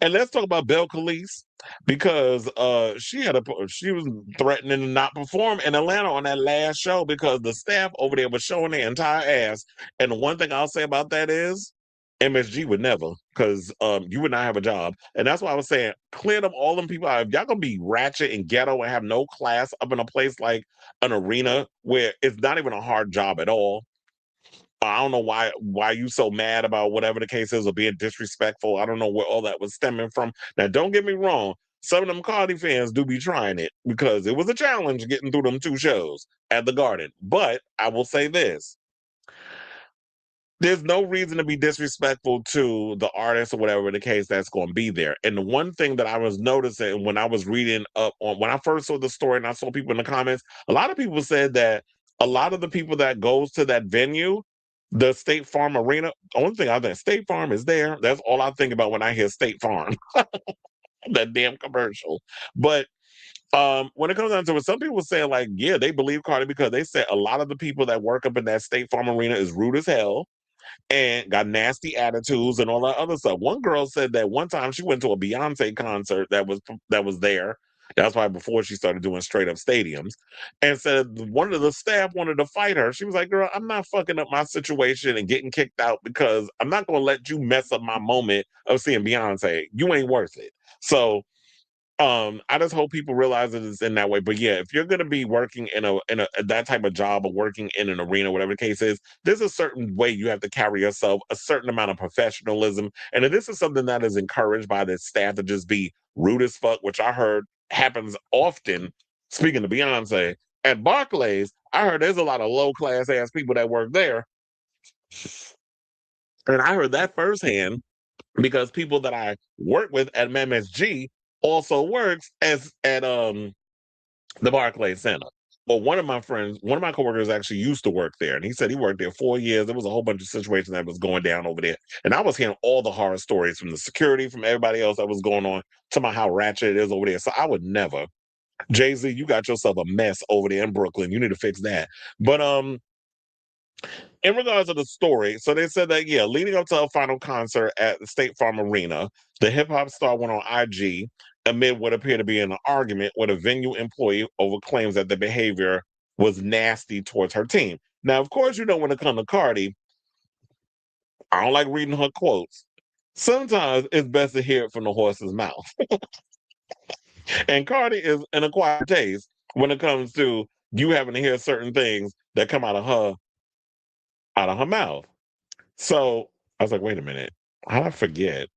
And let's talk about Belle Calise because she was threatening to not perform in Atlanta on that last show because the staff over there was showing their entire ass. And the one thing I'll say about that is MSG would never, because you would not have a job. And that's why I was saying clear them all them people out. If y'all gonna be ratchet and ghetto and have no class up in a place like an arena where it's not even a hard job at all. I don't know why you so mad about whatever the case is or being disrespectful. I don't know where all that was stemming from. Now, don't get me wrong. Some of them Cardi fans do be trying it because it was a challenge getting through them 2 shows at the Garden. But I will say this. There's no reason to be disrespectful to the artist or whatever the case that's going to be there. And the one thing that I was noticing when I was reading up on when I first saw the story and I saw people in the comments, a lot of people said that a lot of the people that goes to that venue, the State Farm Arena, only thing I think State Farm is there. That's all I think about when I hear State Farm, that damn commercial. But when it comes down to it, some people say like, yeah, they believe Cardi because they said a lot of the people that work up in that State Farm Arena is rude as hell and got nasty attitudes and all that other stuff. One girl said that one time she went to a Beyonce concert that was there. That's why before she started doing straight up stadiums, and said one of the staff wanted to fight her. She was like, "Girl, I'm not fucking up my situation and getting kicked out because I'm not going to let you mess up my moment of seeing Beyonce. You ain't worth it." So I just hope people realize that it's in that way. But yeah, if you're gonna be working in a that type of job or working in an arena, whatever the case is, there's a certain way you have to carry yourself, a certain amount of professionalism. And if this is something that is encouraged by the staff to just be rude as fuck, which I heard happens often, speaking to Beyonce, at Barclays, I heard there's a lot of low class ass people that work there. And I heard that firsthand because people that I work with at MSG also works as at the Barclays Center. Well, one of my coworkers actually used to work there, and he said he worked there 4 years. There was a whole bunch of situations that was going down over there, and I was hearing all the horror stories from the security, from everybody else that was going on, to my how ratchet it is over there. So I would never. Jay Z, you got yourself a mess over there in Brooklyn. You need to fix that. But in regards to the story, so they said that, yeah, leading up to her final concert at the State Farm Arena, the hip hop star went on IG amid what appeared to be an argument with a venue employee over claims that the behavior was nasty towards her team. Now, of course, you know, when it comes to Cardi, I don't like reading her quotes. Sometimes it's best to hear it from the horse's mouth. And Cardi is an acquired taste when it comes to you having to hear certain things that come out of her mouth. So I was like, wait a minute. How did I forget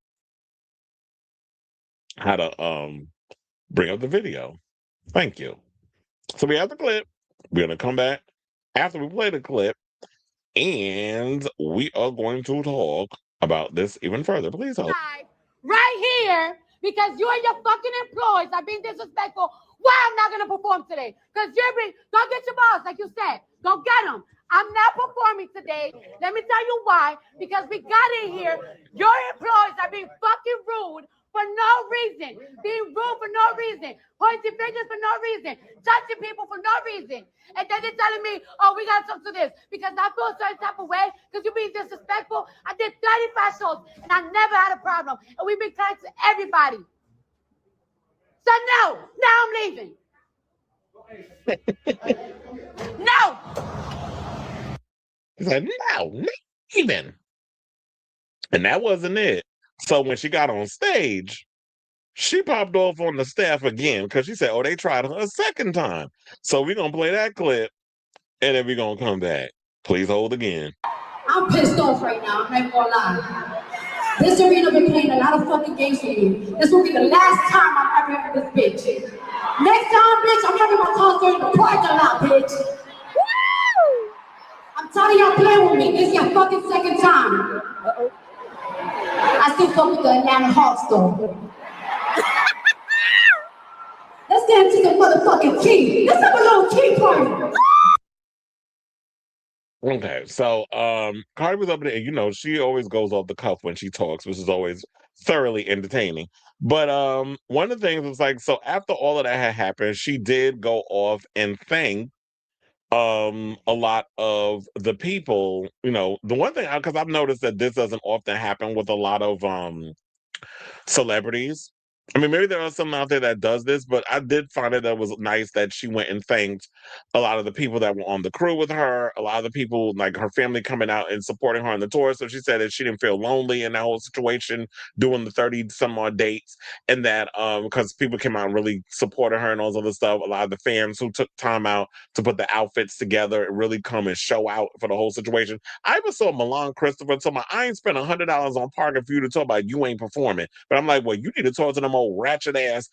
how to bring up the video? Thank you. So we have the clip. We're gonna come back after we play the clip, and we are going to talk about this even further. Please hold. Right here, because you and your fucking employees are being disrespectful. Why I'm not gonna perform today? Because go get your boss, like you said. Go get him. I'm not performing today. Let me tell you why. Because we got in here. Your employees are being fucking rude for no reason. Being rude for no reason. Pointing fingers for no reason. Touching people for no reason. And then they're telling me, oh, we got to talk to this. Because I feel a certain type of way. Because you're being disrespectful. I did 35 shows. And I never had a problem. And we've been kind to everybody. So no. Now I'm leaving. No. He's like, no, not even. And that wasn't it. So when she got on stage, she popped off on the staff again because she said, oh, they tried her a second time. So we're going to play that clip and then we're going to come back. Please hold again. I'm pissed off right now. I'm not gonna lie. This arena been playing a lot of fucking games for me. This will be the last time I'm ever having this bitch. Next time, bitch, I'm having my concert in the parking lot, bitch. Woo! I'm tired of y'all playing with me. This is your fucking second time. I still fuck with the Atlanta Hawks though. Let's get into the motherfucking tea. Let's have a little tea party. Okay, so Cardi was up there, and you know, she always goes off the cuff when she talks, which is always thoroughly entertaining. But one of the things was like, so after all of that had happened, she did go off and thank a lot of the people. You know, the one thing, because I've noticed that this doesn't often happen with a lot of celebrities. I mean, maybe there are some out there that does this, but I did find it that was nice that she went and thanked a lot of the people that were on the crew with her, a lot of the people, like her family coming out and supporting her on the tour. So she said that she didn't feel lonely in that whole situation doing the 30 some odd dates, and that because people came out and really supported her and all this other stuff. A lot of the fans who took time out to put the outfits together and really come and show out for the whole situation. I even saw Milan Christopher tell me, I ain't spent $100 on parking for you to talk about you ain't performing. But I'm like, well, you need to talk to them old ratchet ass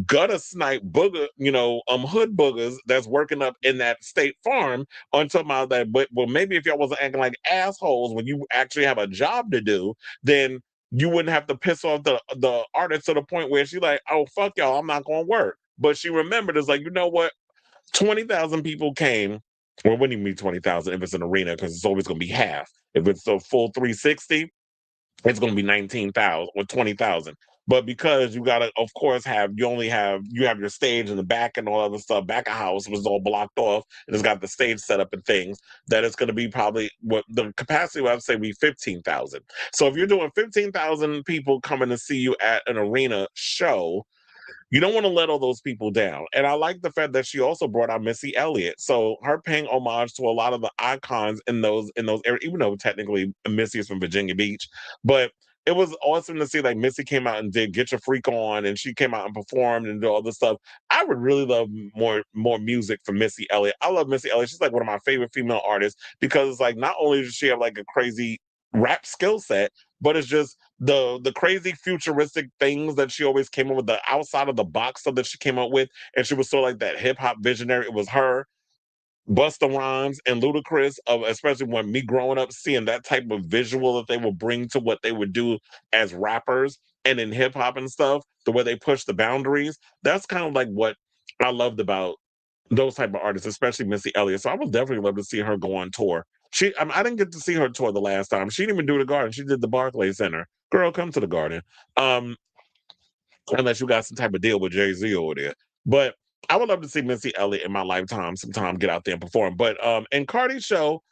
gutter snipe booger, hood boogers that's working up in that State Farm on talking about that. But well, maybe if y'all wasn't acting like assholes when you actually have a job to do, then you wouldn't have to piss off the artist to the point where she's like, oh fuck y'all, I'm not gonna work. But she remembered, it's like, you know what? 20,000 people came. Well, it wouldn't even be 20,000 if it's an arena because it's always going to be half. If it's a full 360, it's going to be 19,000 or 20,000. But because you got to, of course, you have your stage in the back and all other stuff. Back of house was all blocked off and it's got the stage set up and things. That it's going to be probably what the capacity I would say be 15,000. So if you're doing 15,000 people coming to see you at an arena show, you don't want to let all those people down. And I like the fact that she also brought out Missy Elliott. So her paying homage to a lot of the icons in those areas, even though technically Missy is from Virginia Beach. But it was awesome to see like Missy came out and did Get Your Freak On and she came out and performed and did all this stuff. I would really love more music from Missy Elliott. I love Missy Elliott. She's like one of my favorite female artists because it's like not only does she have like a crazy rap skill set, but it's just the crazy futuristic things that she always came up with, the outside of the box stuff that she came up with, and she was sort of like that hip hop visionary. It was her, Busta Rhymes, and Ludacris. Of especially when me growing up, seeing that type of visual that they would bring to what they would do as rappers and in hip hop and stuff, the way they push the boundaries. That's kind of like what I loved about those type of artists, especially Missy Elliott. So I would definitely love to see her go on tour. I didn't get to see her tour the last time. She didn't even do the Garden. She did the Barclays Center. Girl, come to the Garden. Um, unless you got some type of deal with Jay-Z over there. But I would love to see Missy Elliott in my lifetime sometime get out there and perform. But in Cardi's show,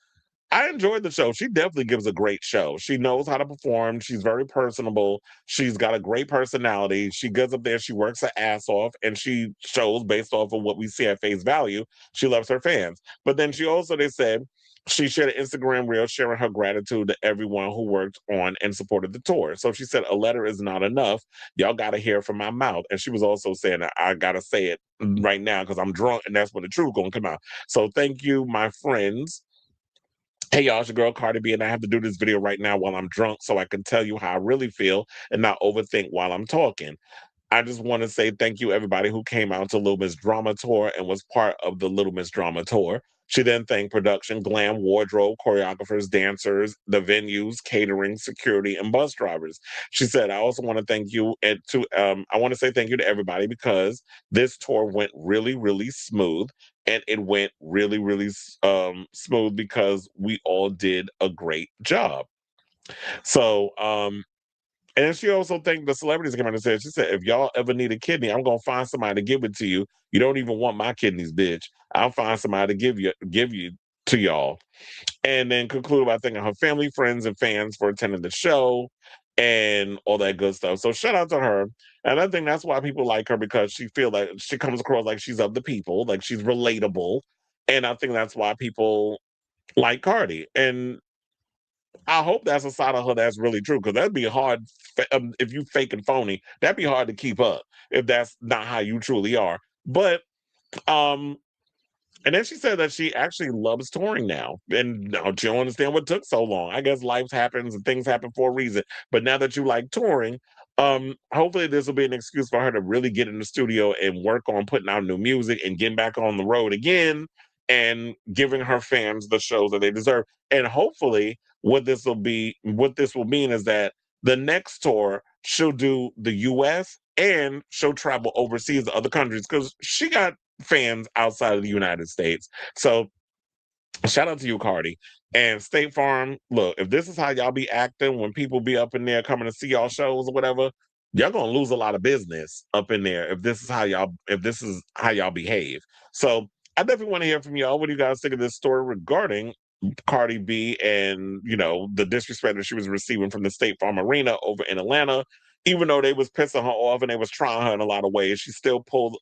I enjoyed the show. She definitely gives a great show. She knows how to perform. She's very personable. She's got a great personality. She goes up there, she works her ass off, and she shows based off of what we see at face value. She loves her fans. But then she also, they said, she shared an Instagram reel sharing her gratitude to everyone who worked on and supported the tour. So she said, a letter is not enough. Y'all got to hear from my mouth. And she was also saying that I got to say it right now because I'm drunk and that's when the truth going to come out. So thank you, my friends. Hey y'all, it's your girl Cardi B, and I have to do this video right now while I'm drunk so I can tell you how I really feel and not overthink while I'm talking. I just want to say thank you, everybody who came out to Little Miss Drama Tour and was part of the Little Miss Drama Tour. She then thanked production, glam, wardrobe, choreographers, dancers, the venues, catering, security, and bus drivers. She said, I also want to thank you and I want to say thank you to everybody because this tour went really, really smooth. And it went really, really smooth because we all did a great job. So, and then she also thanked the celebrities that came out and said, she said, if y'all ever need a kidney, I'm gonna find somebody to give it to you. You don't even want my kidneys, bitch. I'll find somebody to give you to y'all. And then concluded by thanking her family, friends, and fans for attending the show and all that good stuff. So shout out to her. And I think that's why people like her because she feel like she comes across like she's of the people, like she's relatable. And I think that's why people like Cardi. And I hope that's a side of her that's really true because that'd be hard if you fake and phony. That'd be hard to keep up if that's not how you truly are. But um, and then she said that she actually loves touring now, and now she don't understand what took so long. I guess life happens and things happen for a reason. But now that you like touring, hopefully this will be an excuse for her to really get in the studio and work on putting out new music and getting back on the road again and giving her fans the shows that they deserve. And hopefully, what this will mean is that the next tour she'll do the U.S. and she'll travel overseas to other countries because she got fans outside of the United States. So shout out to you, Cardi. And State Farm, look, if this is how y'all be acting when people be up in there coming to see y'all shows or whatever, y'all gonna lose a lot of business up in there if this is how y'all behave. So I definitely want to hear from y'all. What do you guys think of this story regarding Cardi B and the disrespect that she was receiving from the State Farm Arena over in Atlanta? even though they was pissing her off and they was trying her in a lot of ways, she still pulled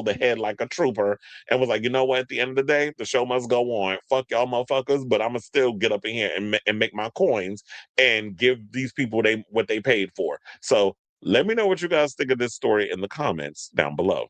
ahead like a trooper and was like, you know what? At the end of the day, the show must go on. Fuck y'all motherfuckers, but I'ma still get up in here and make my coins and give these people what they paid for. So let me know what you guys think of this story in the comments down below.